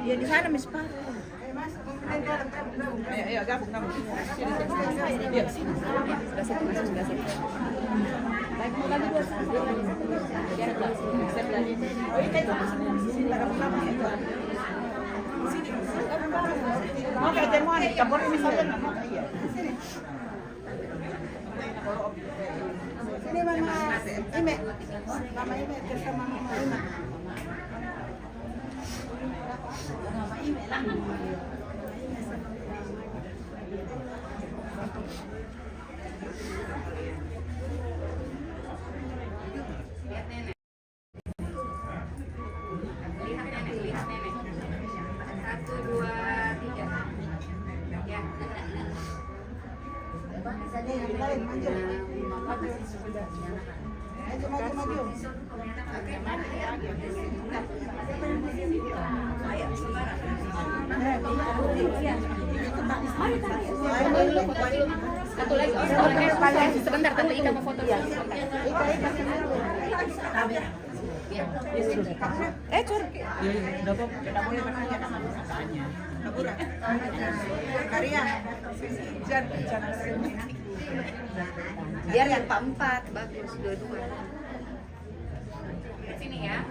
Ya di sana Miss Pak. Ayo gabung. Iya, sini. Sebelah situ, masuk sebelah situ. Baik, lagi 2 biar enggak sebelah ini. Oh, ini kayak sini gabung. Sini. Oke, temuan campur ini saja. Iya. Sini. Sini Mama Ime. Mama Ime bersama Mama Ime. Mama Ime lah. Maju. Satu lagi. Sebentar, Tante Ika mau foto ya. Cur. Karya. Biar yang keempat bagus dua-dua. Sini ya.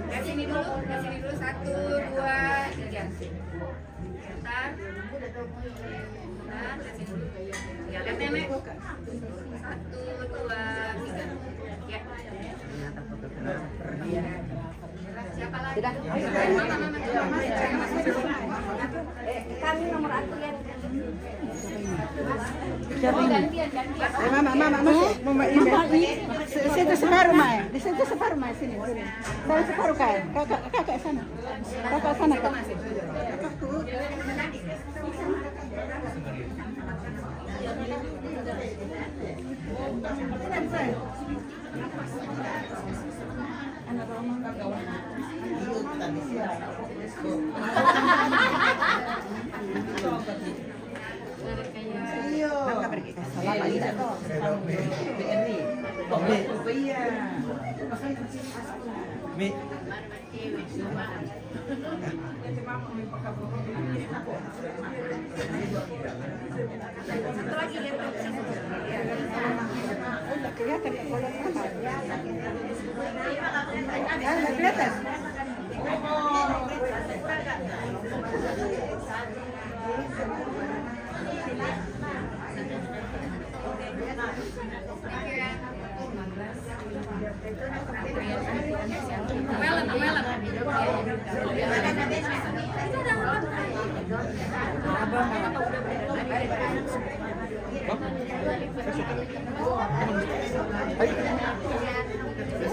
Ke sini dulu 1, 2, 3. Bentar. Nah, ke sini dulu. Ya, lihat nenek. 1, 2, 3. Ya. Siapa lagi? Sudah. Kami nomor antrian. Gantian. Mama ini. Situ separuh Mai. Di situ separuh Mai sini. Saya separuh Kak. Kakak sana. Kakak sana Kak.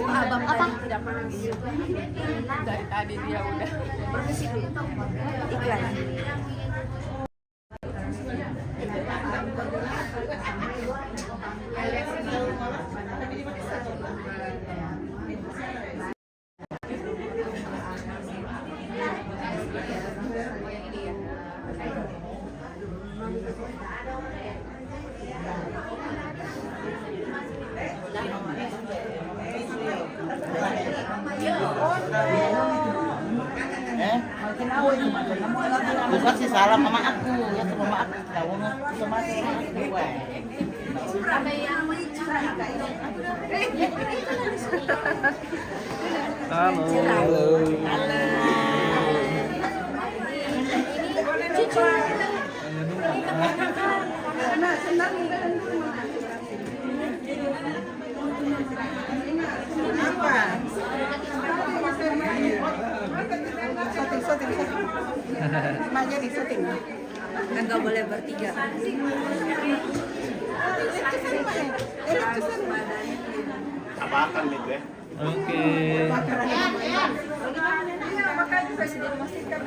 Abang apa? Dari tadi dia udah. Iklan. Bukan sih salah mama aku, ya sama mama aku. Tahu nggak sama gue. Halo. Makanya di syuting. Kan nggak boleh bertiga. Apakan nih gue? Oke. Makanya presiden memastikan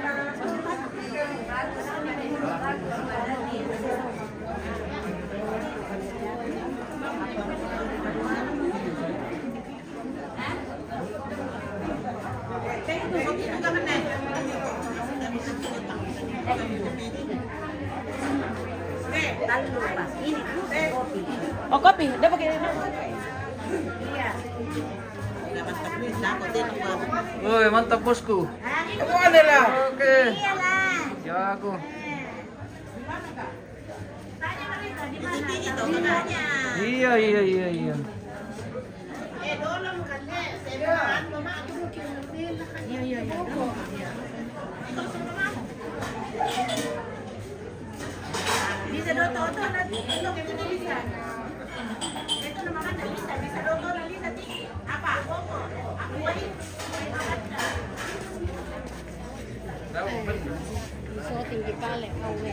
Tahu lupa. Ini kopi. Oh, kopi. Dia pakai Woi, mantap bosku. Boleh lah. Oke. Ya aku. Iya. Bisa doto nanti untuk itu bisa. Itu nama kan bisa doto nanti apa? Aku ini. So tinggi kali awe.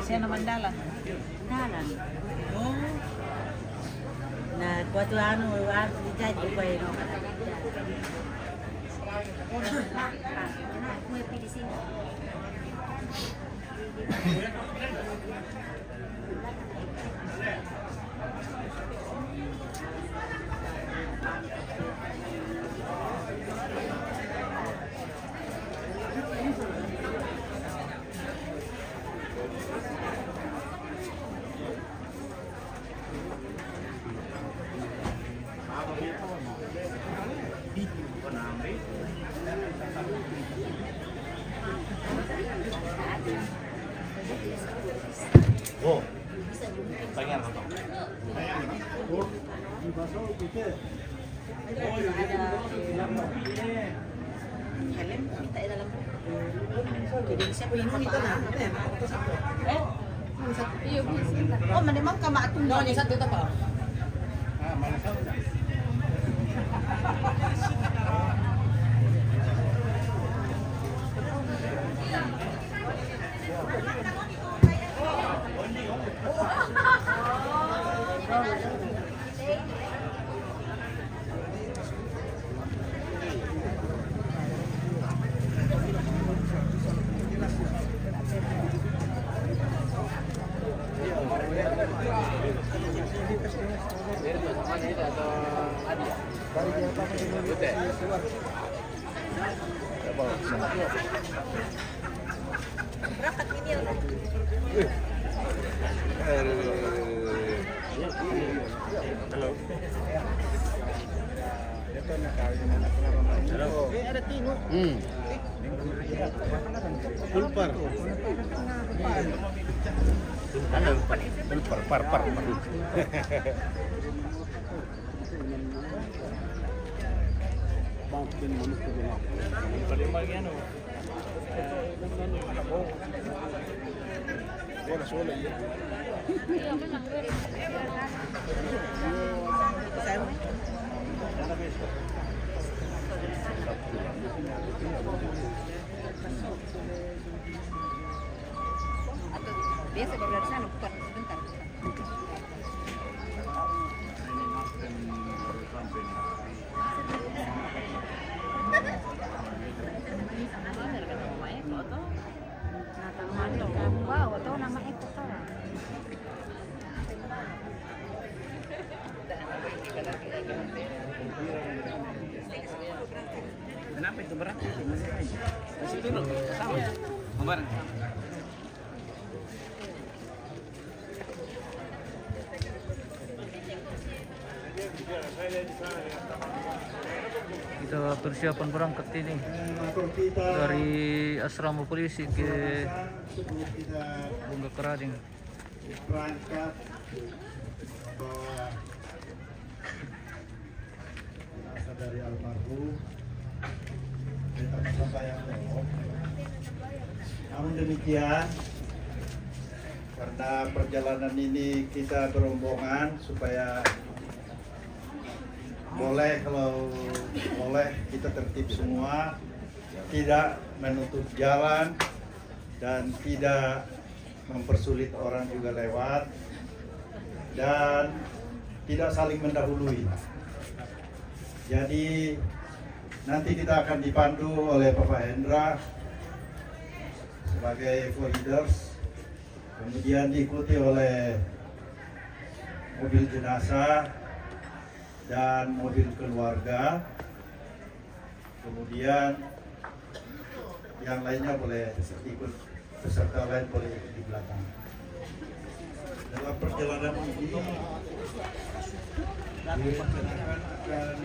Siya naman dalan. Dalan. Na kuatu anu jadi pa yun. Oh. Pengen atau? Oh, manimang ka maatong doon. Isa dito pa. Pulper. Ano? Par. Biasa baru dari sana, bukan sebentar. Wow, tahu nama Eko kan? Kenapa itu berat? Masih dulu. Sama. Kemarin. Kita persiapan berangkat ini dari asrama polisi ke Bunga Kerading. Berangkat bawa jenazah dari almarhum kita sampai yang Lombok. Namun demikian, karena perjalanan ini kita berombongan supaya boleh, kalau boleh kita tertib semua, tidak menutup jalan dan tidak mempersulit orang juga lewat, dan tidak saling mendahului. Jadi nanti kita akan dipandu oleh Bapak Hendra sebagai co-leaders, kemudian diikuti oleh mobil jenazah dan mobil keluarga, kemudian yang lainnya boleh ikut, peserta lain boleh ikut di belakang. Dalam perjalanan ini direncanakan akan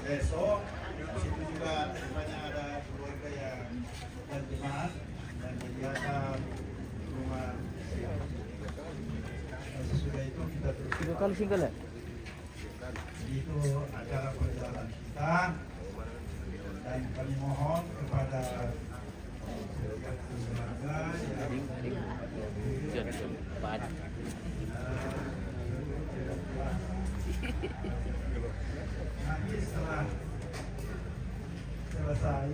besok di situ juga rupanya ada keluarga yang terjemaah dan kegiatan rumah siap. Sesudah itu kita terus. Itu acara perjalanan kita, dan kami mohon kepada keluarga yang nanti setelah selesai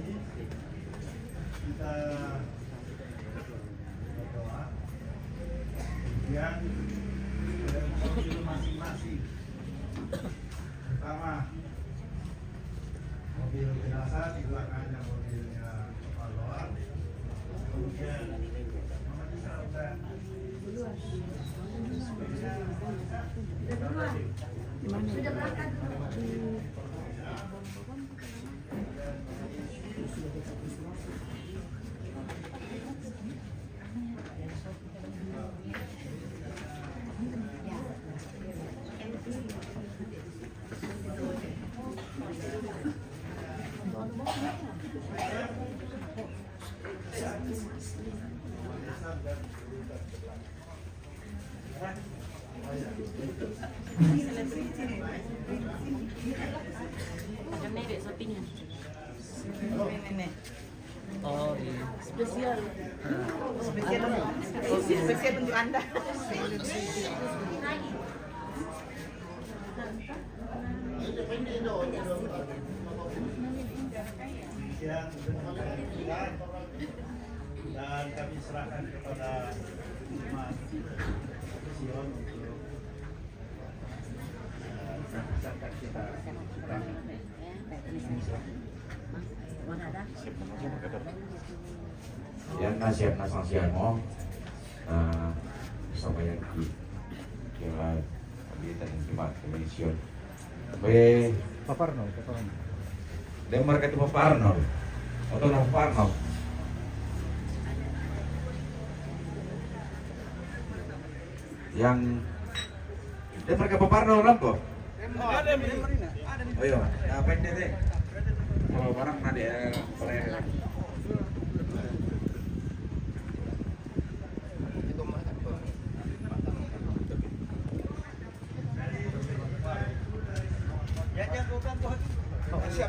kita berdoa, kemudian mobil masing-masing, pertama mobil jenazah, di belakangnya mobilnya pahlawan, kemudian Sudah berangkat. Oh iya. Spesial. Spesial untuk Anda. Dan kami serahkan kepada Mas Sion untuk zakat kita. Yan nasihat na sangsihan mo sa bayan ki kaya kabitan ng kimat komisyon may Paparno. dem mereka itu paparno atau na paparno yang dem mereka paparno lang po oh yun apa ini deh kalau barang na dia boleh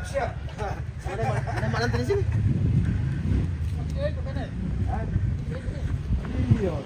Siap. Ada malam di sini. Iya.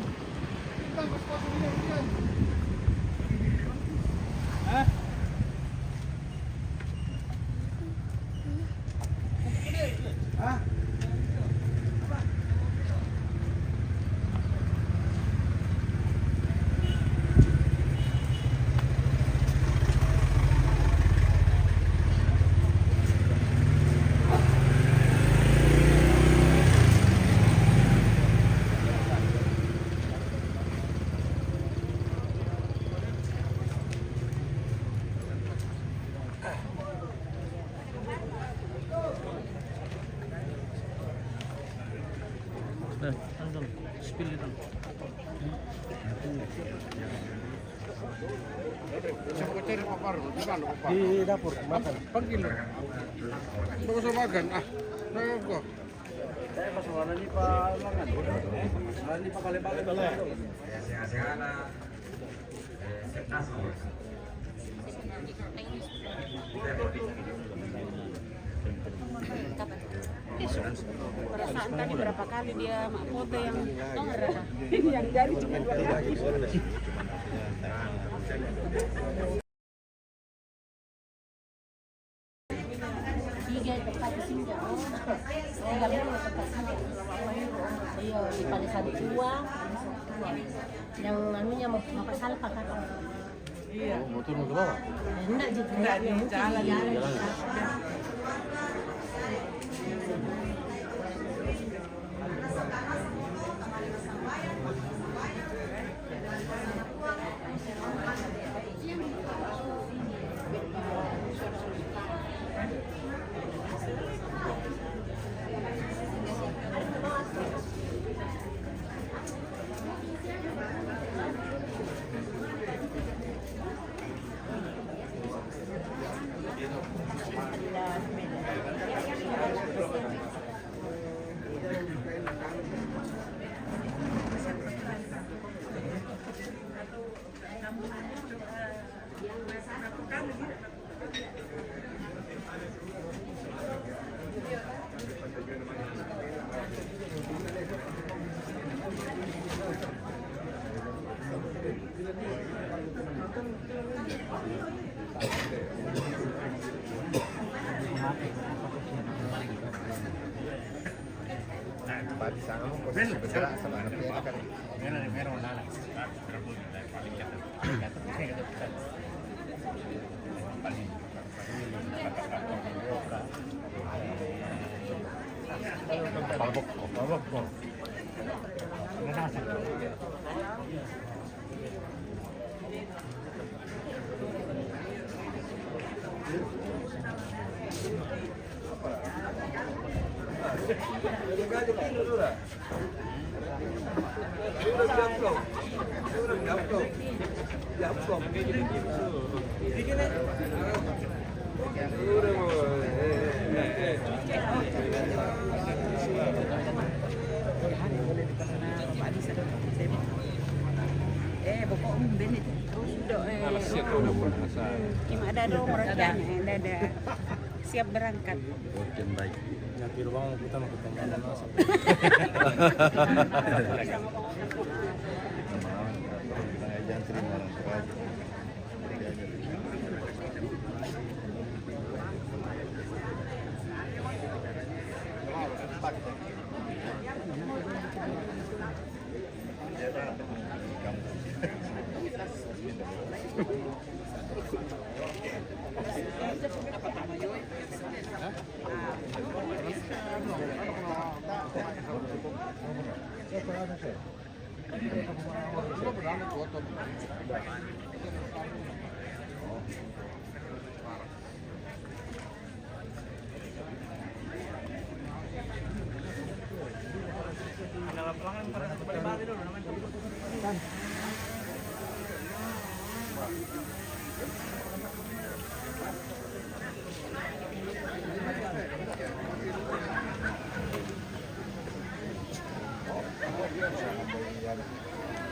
Spill itu. Di dapur makan. Panggil. Enggak usah makan. Nah, Perasaan tadi berapa kali dia foto yang Yang jadi cuma 2 kali. tiga tempat di sini. Saya nggak mau tempat sini. Iya, di pada satu tua. Yang anunya mau pasal pakai. Iya. Motor mau ke bawah? Enggak juga. Enggak di jalan. Ada dong mereka ada siap berangkat. Baik. Nanti rumah kita mau ketemu langsung. Jangan terima orang tua.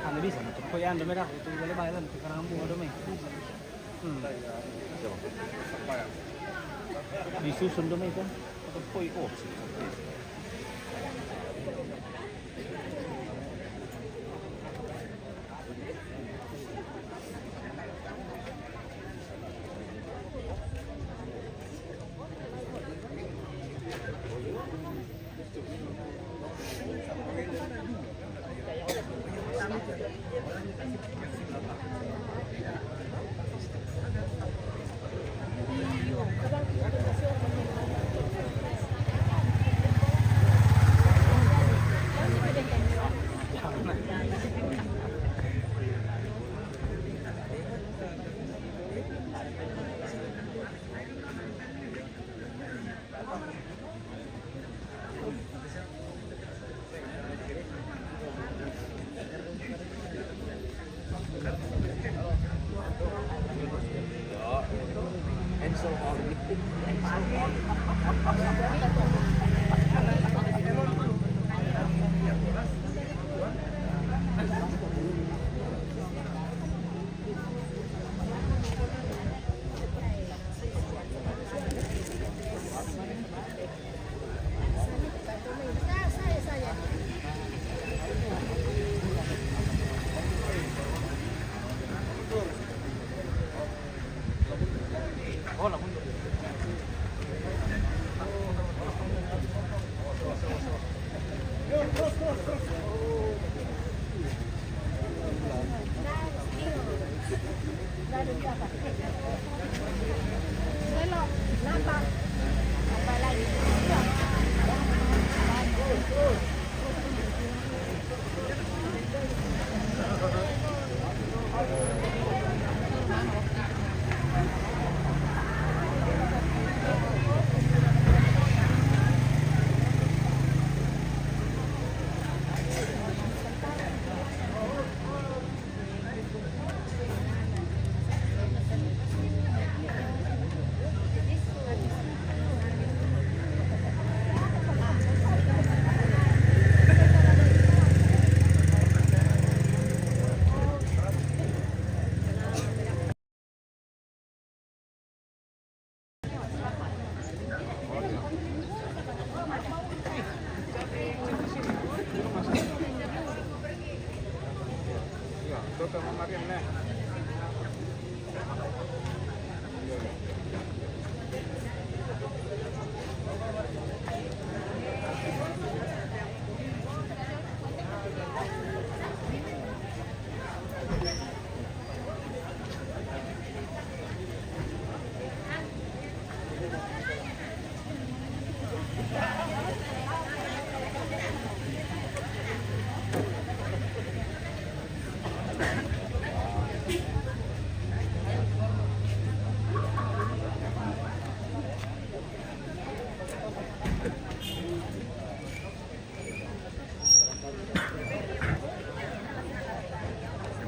Ano bisa? Ko yan dumi ra. Ito wala ba yan? Karang bunga dumi. Disusun dumi kan. Pagpoy ko.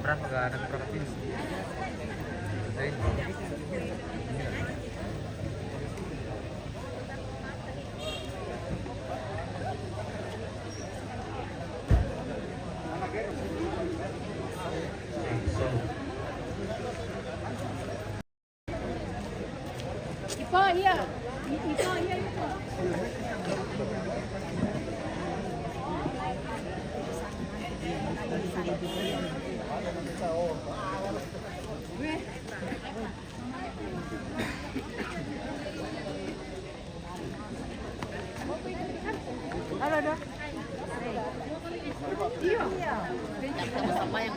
Berapa gak ada provinsi? Ipo, iya. Ipo, iya. Halo, Dok. Sama yang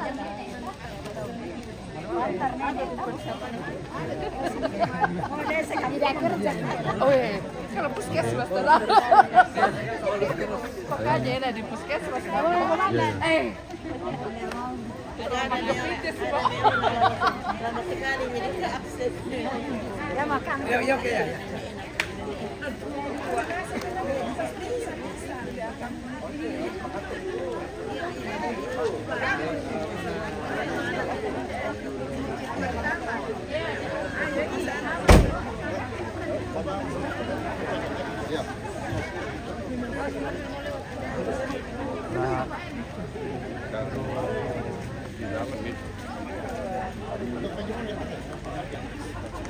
Tidak kerja. Oh iya, kalau puskesmas tuh lah. Pokoknya enak di puskesmas. Lama sekali jadi ke akses. Ya makan. Ya oke ya.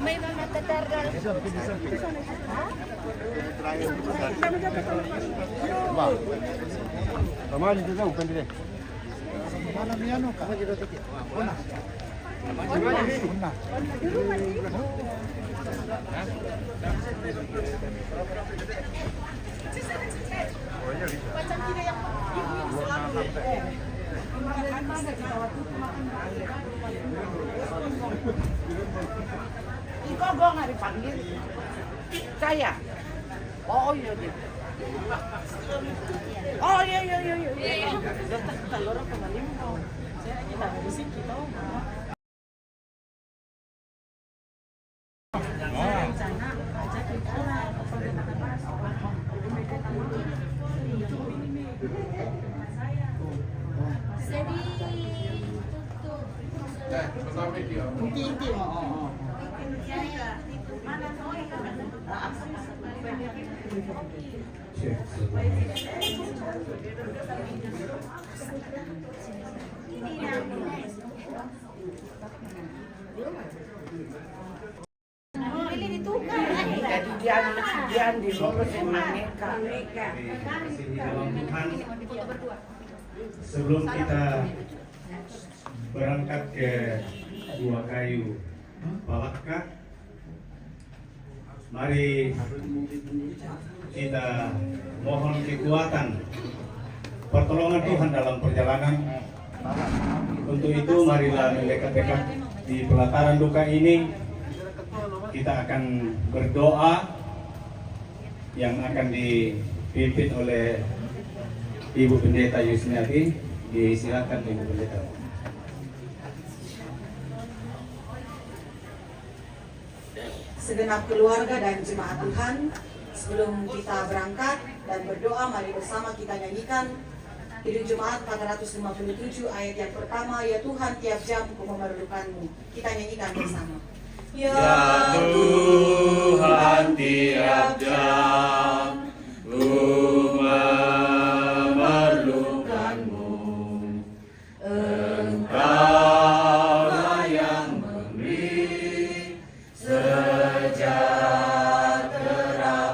may mga tatargal. Ramai itu tahu kan dia. Ikaw ba nga dipanggil? Saya? Oo, yun. Oh, iya. Talora pamalim ko. Kita musik kita. Inti mo, oo. Jadi di lurus Maneka. Sebelum kita berangkat ke Gua Kayu Palaka, mari kita mohon kekuatan pertolongan Tuhan dalam perjalanan. Untuk itu marilah mendekat-dekat di pelataran duka ini. Kita akan berdoa yang akan dipimpin oleh Ibu Pendeta Yusniati. Disilakan Ibu Pendeta. Segenap keluarga dan jemaat Tuhan, sebelum kita berangkat dan berdoa, mari bersama kita nyanyikan Kidung Jemaat 457 ayat yang pertama, ya Tuhan tiap jam ku memerlukanmu. Kita nyanyikan bersama. Ya Tuhan tiap jam ku memerlukanmu, Engkaulah yang memberi sejahtera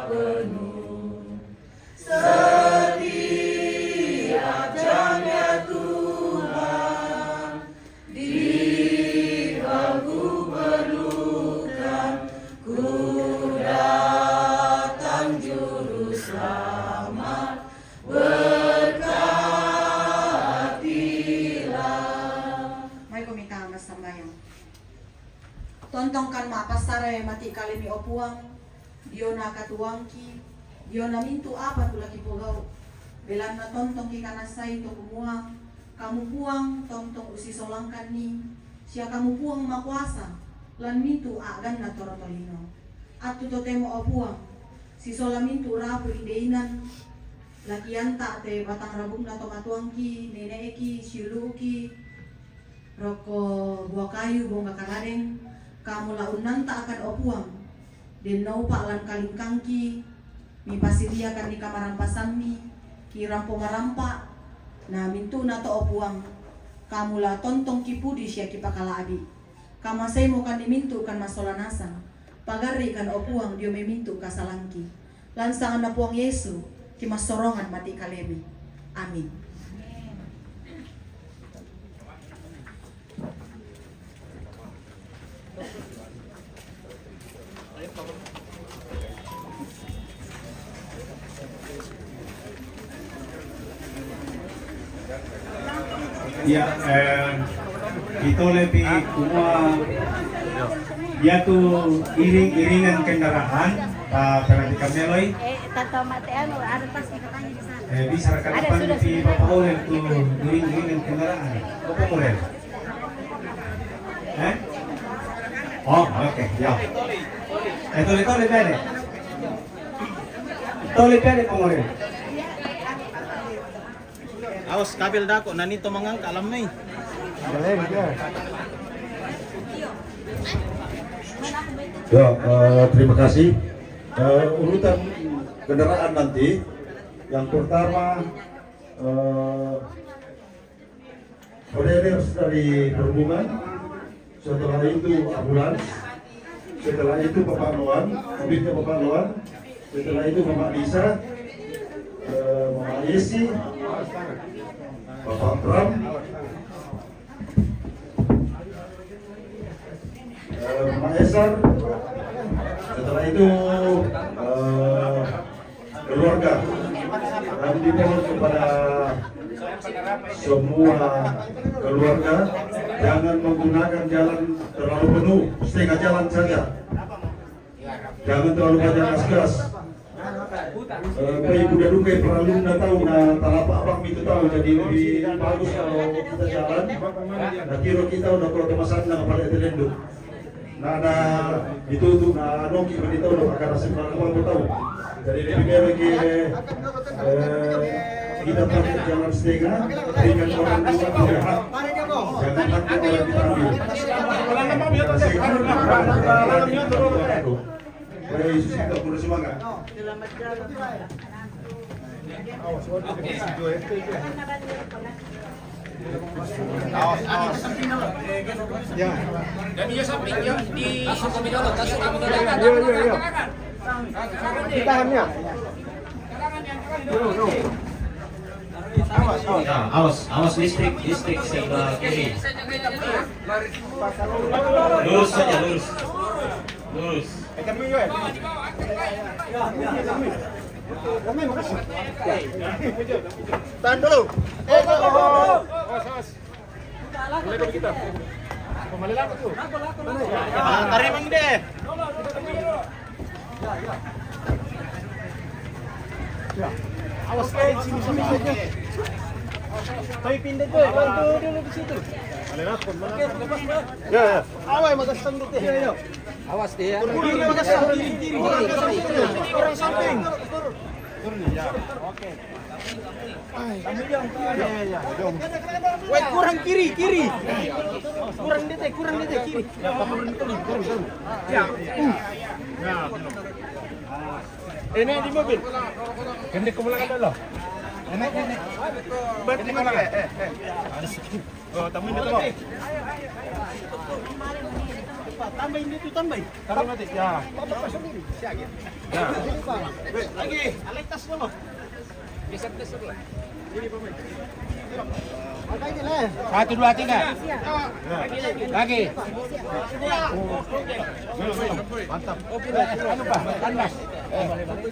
penuh. Setiap jam ya Tuhan di sambayang. Tontongkan ma pasare mati kalimi opuang, diona katuangki, diona mintu apa tu laki pogau. Belanda tontong ki kanasai to kumuang, kamu puang tontong usi solangkan ni, sia kamu puang makuasa, lan mintu agan na torotolino. Atu to temo opuang, si sola mintu rabu ideinan, laki anta te batang rabung na to katuangki, neneeki, siuluki, roko buah kayu bonga karadeng, kamu launan tak akan opuang, den naupa lan kalingkangki, mi pasiria kan di kamar rampasanmi, ki rampo marampa, na mintu na to opuang, kamu la tontong kipudi siya kipakala abi, kamasay mo kan dimintu kan masolanasa, pagari kan opuang dio memintu kasalangki, lansangan na puang Yesu, kimasorongan mati kalemi, amin. Ya, kita lebih semua dia tuh iring-iringan kendaraan perhatikan meloi. Tato matean ada pas katanya di sana. Bisa rekan-rekan di Bapak Orel tuh iring-iringan kendaraan. Bapak Orel. Oh, oke, ya. Tole pede. Tole pede Pak Orel. Awas kabel dako nanito mangang kalam nih. Ya, terima kasih. Urutan kendaraan nanti, yang pertama koordinator dari perhubungan, setelah itu ambulans, setelah itu Bapak Noan, mobilnya Bapak Noan, setelah itu Bapak Lisa, Bapak Yesi, Bapak Bram, Bapak Esar, setelah itu keluarga, dan dimohon kepada semua keluarga jangan menggunakan jalan terlalu penuh, setengah jalan saja, jangan terlalu banyak gas. Ibu dan duka perlu tahu na talapak abang itu tahu, jadi lebih bagus kalau kita jalan. Nah kira kita udah kalau kemasan na pada telenduk. Nah ada ditutup na noki kita udah akan rasa kalau tahu. Jadi lebih baik kita pakai jalan setengah, berikan orang tua berhak. Jangan takut orang diambil. Yesus kita perlu semangat. Ya. Dan dia samping yang di kami dulu, tasuk kami dulu. Iya. Ditahannya. Awas listrik sebelah kiri. Lurus saja, lurus. Tahan dulu. Mulai dari kita. Kembali lagi tuh. Tarik Mang deh. Ya. Awas sini. Tapi pindah tuh, bantu dulu di situ. Ya. Awas magasang dito. Ya. Awas dia. Kiri. Orang samping. Ya. Oke. Ya. Wait, kurang kiri. Kurang dete kiri. Ya, turun. Ya. Ini di mobil. Gendek ke belakang dulu. Enak. Bat di mana? Oh, tambahin dito mo. Tambahin dito, tambahin. Tambahin natin. Ya. Ya. Lagi, aligtas mo. Isap-tes dulu. Ini pemain. Satu, dua, tiga. Lagi. Mantap. Anu Pak, kandas.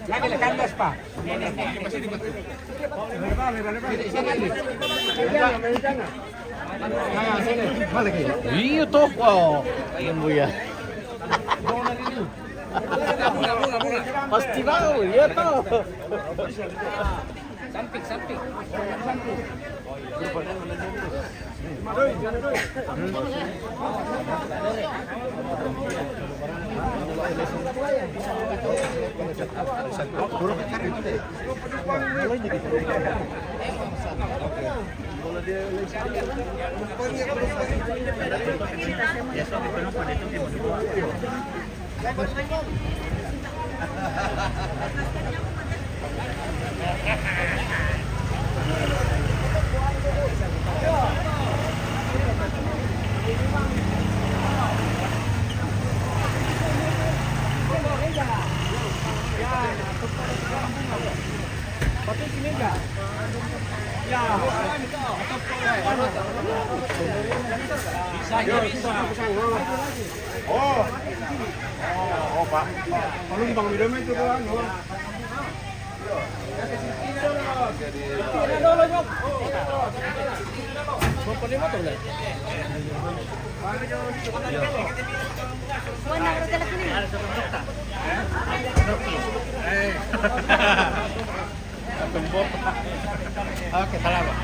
Lagi kandas Pak. Iya toh, wow. Ayam buaya. Pasti tahu, ya toh. Samping. Oh, Pak. Kalau bang video itu kan. Oke, salamat.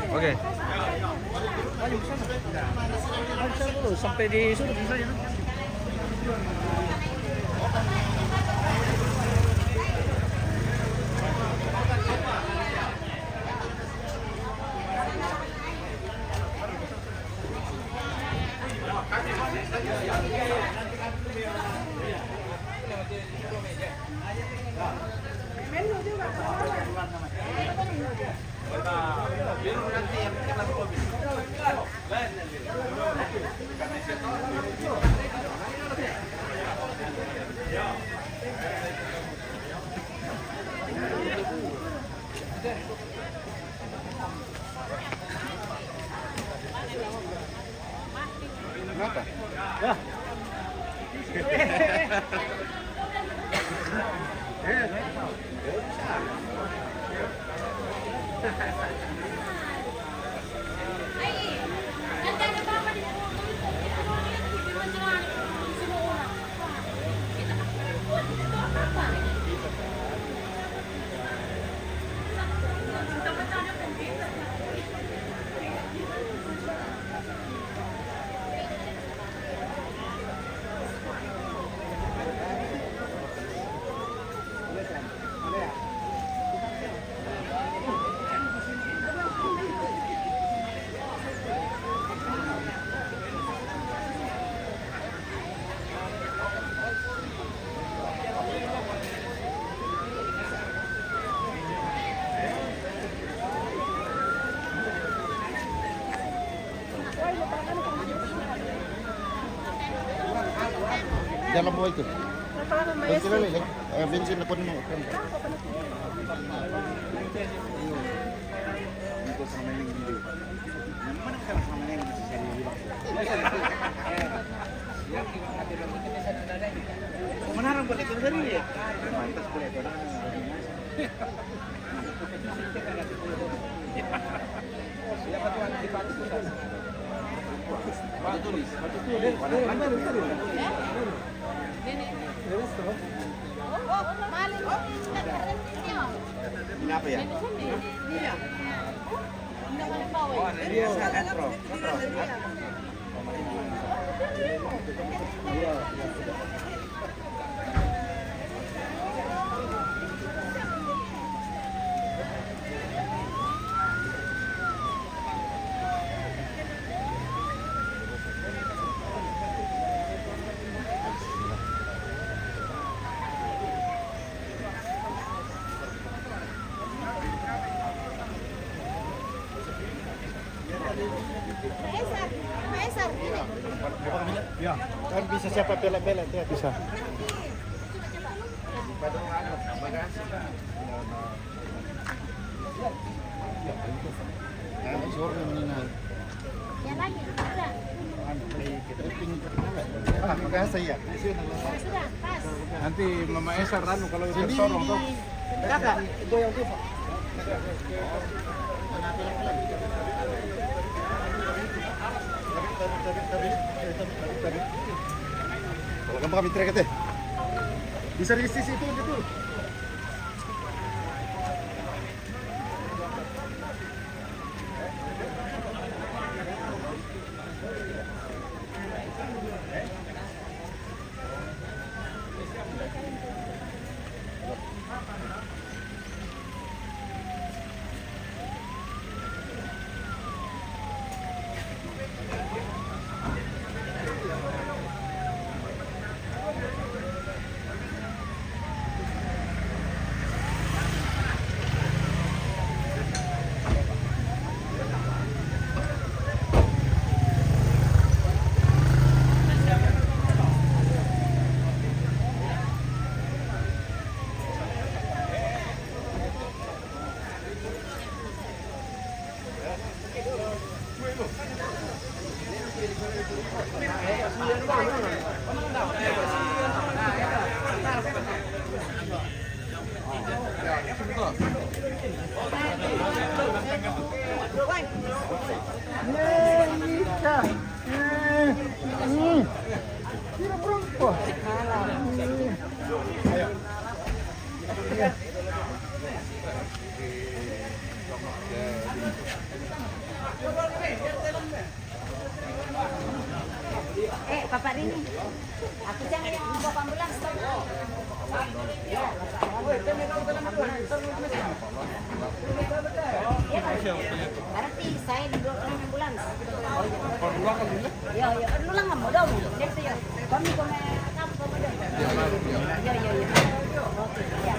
Oke. Sampai di sini bisa ya. Kenapa? Ya. Dalam bawah itu. Bensin lagi, bensin pun mau. Menarang boleh sendiri ya. Mantas boleh orang. Siapa tuan di Pakistan? Batu tulis. Ini apa ya? Oh, dia Astro. Ya, kan bisa siapa bela-bela dia bisa. Makasih ya. Nanti Mama Esa ranu kalau tersorong tuh. Kakak, goyang tuh. Kalau gampang kami teriak teh. Bisa di sisi itu gitu. Papa Rini, aku jangan yang bawa ambulans. Berarti saya dibawa ke ambulans. Ya, ya, lu lang mo daw. Next year. Kami ko na kamu ko daw. Ya, ya, ya. Oke, ya.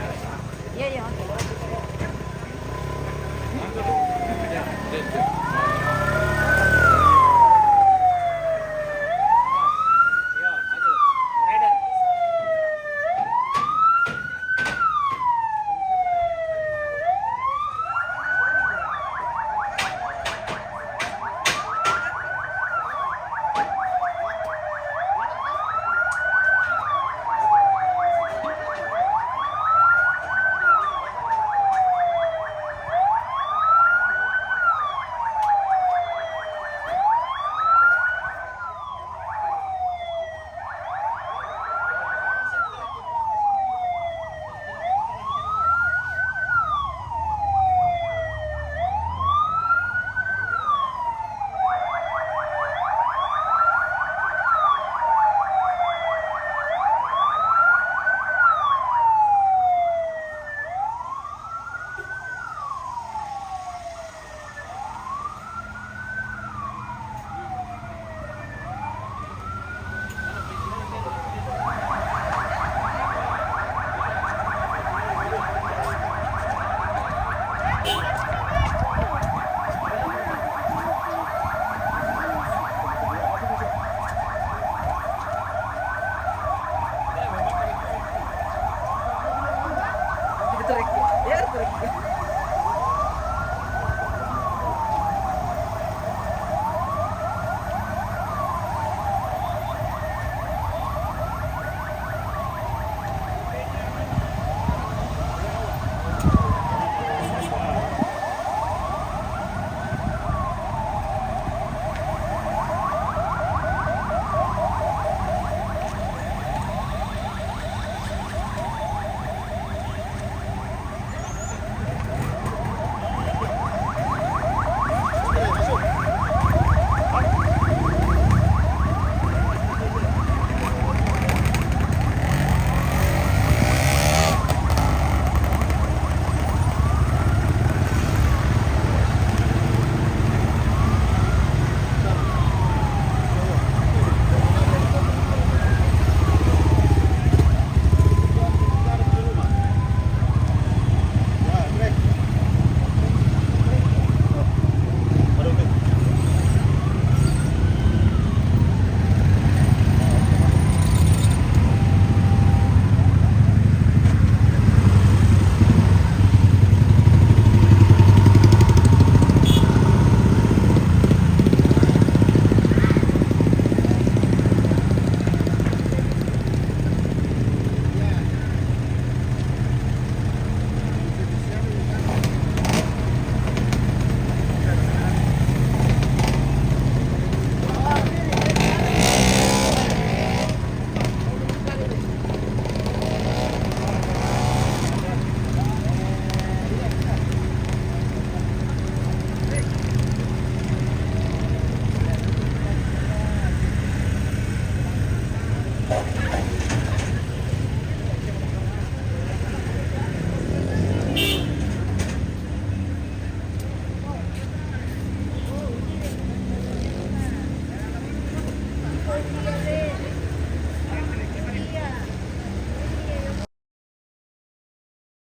Ya, ya, oke.